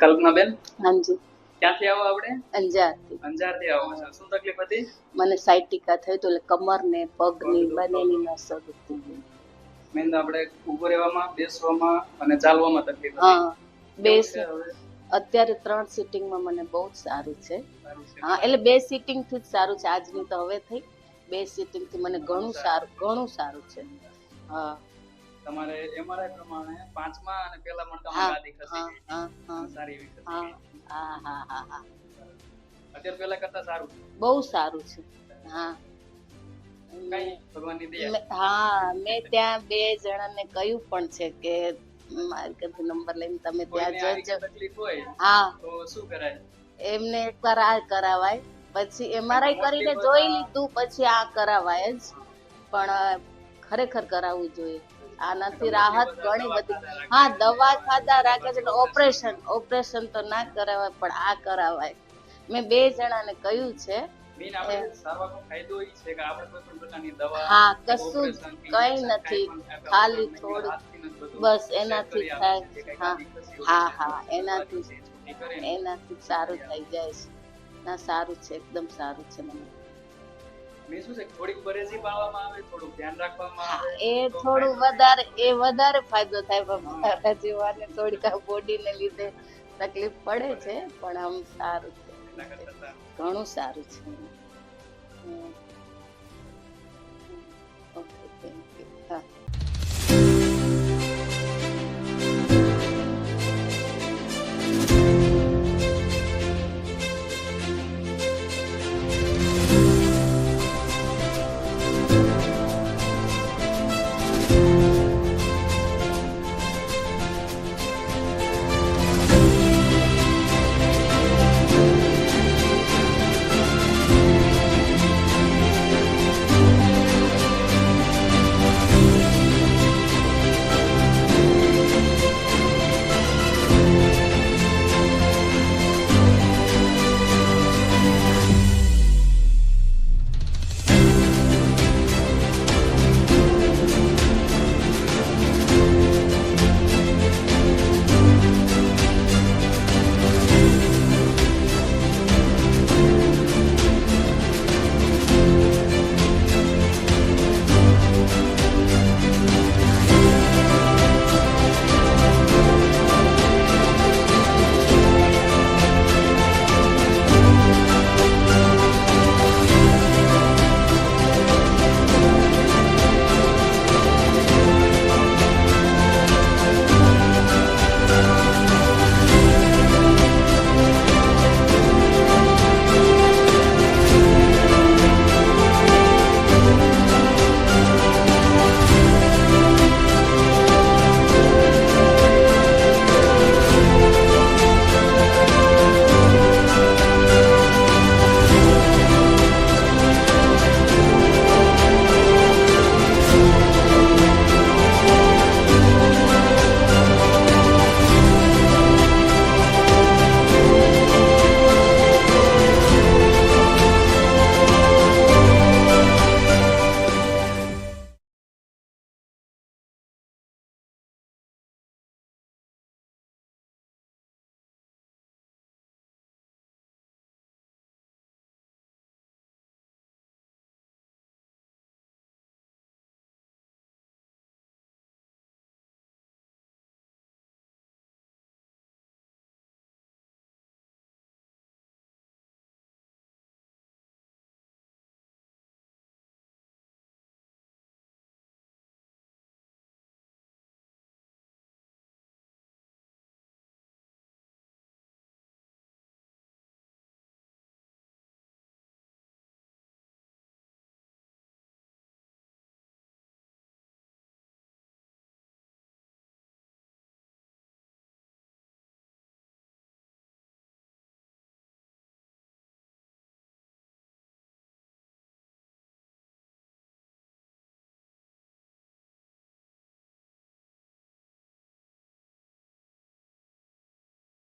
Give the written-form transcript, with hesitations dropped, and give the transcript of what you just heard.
કલ્પનાબેન, હાજી, ક્યાંથી આવો આપણે? અંજારથી. અંજારથી આવો છો. શું તકલીફ હતી? મને સાયટિકા થયું હતું, એટલે કમર ને પગની બંનેની નસો દુખતી. મેન આપણે ઊભું રહેવામાં, બેસવામાં અને ચાલવામાં તકલીફ હતી. હા, બેસ કેવું છે હવે? અત્યારે 3 સિટિંગમાં મને બહુ જ સારું છે. સારું છે. હા, એટલે 2 સિટિંગ થી જ સારું છે. આજની તો હવે થઈ 2 સિટિંગ થી મને ઘણું સારું છે. હા, તમારે એમઆરઆઈ પ્રમાણે 5મા અને પહેલા મણકામાં હા, ગાદી ખસી હા, ગઈ. હા, હા, સારી એવી ખસી હા, ગઈ. હા, હા, હા, હા. અત્યારે પહેલા કરતા સારું છે. બહુ સારું છે. હા, કઈ ભગવાનની દયા. હા, મેં ત્યાં 2 જણાને કહ્યું પણ છે કે મારી કદી નંબર લઈને તમે ત્યાં કોઈને આવી જજો. તકલીફ હોય હા, તો શું કરાય? એમને એકવાર આ કરાવાય, પછી એમઆરઆઈ કરીને જોઈ લીધું, પછી આ કરાવાય જ. પણ ખરેખર કરાવવું જોઈએ. આનાથી રાહત ઘણી બધી. હા, દવા ખાધા રાખે છે, ઓપરેશન તો ના કરાવાય, પણ આ કરાવાય. મેં 2 જણાને કહ્યું છે. મેન આપણે સારવારનો ફાયદો એ છે કે આપણે કોઈ પણ પ્રકારની દવા, હા, કશું જ ઓપરેશન, કઈ ઇન્જેક્શન નથી, કાંઈ પણ ખાલી નહીં. થોડું હાથથી જ બધું બસ set એનાથી કરી થાય. આપે છે. જે હા, કાંઈ ગાદી ખસી હા, હોય હા, છે, એનાથી છૂટી કરીને એનાથી સારું થઈ જાય છે. ના, સારું છે, એકદમ સારું છે મને. મેં શું છે કે થોડીક પરેજી પાળવામાં આવે, થોડું ધ્યાન રાખવામાં હા, આવે એ તો થોડું ફાયદો વધારે ફાયદો થાય, પણ મારા જીવાને થોડીક બોડીને લીધે તકલીફ પડે છે, પણ આમ સારું છે, એના કરતા સારું. ઘણું સારું છે. Okay, thank you.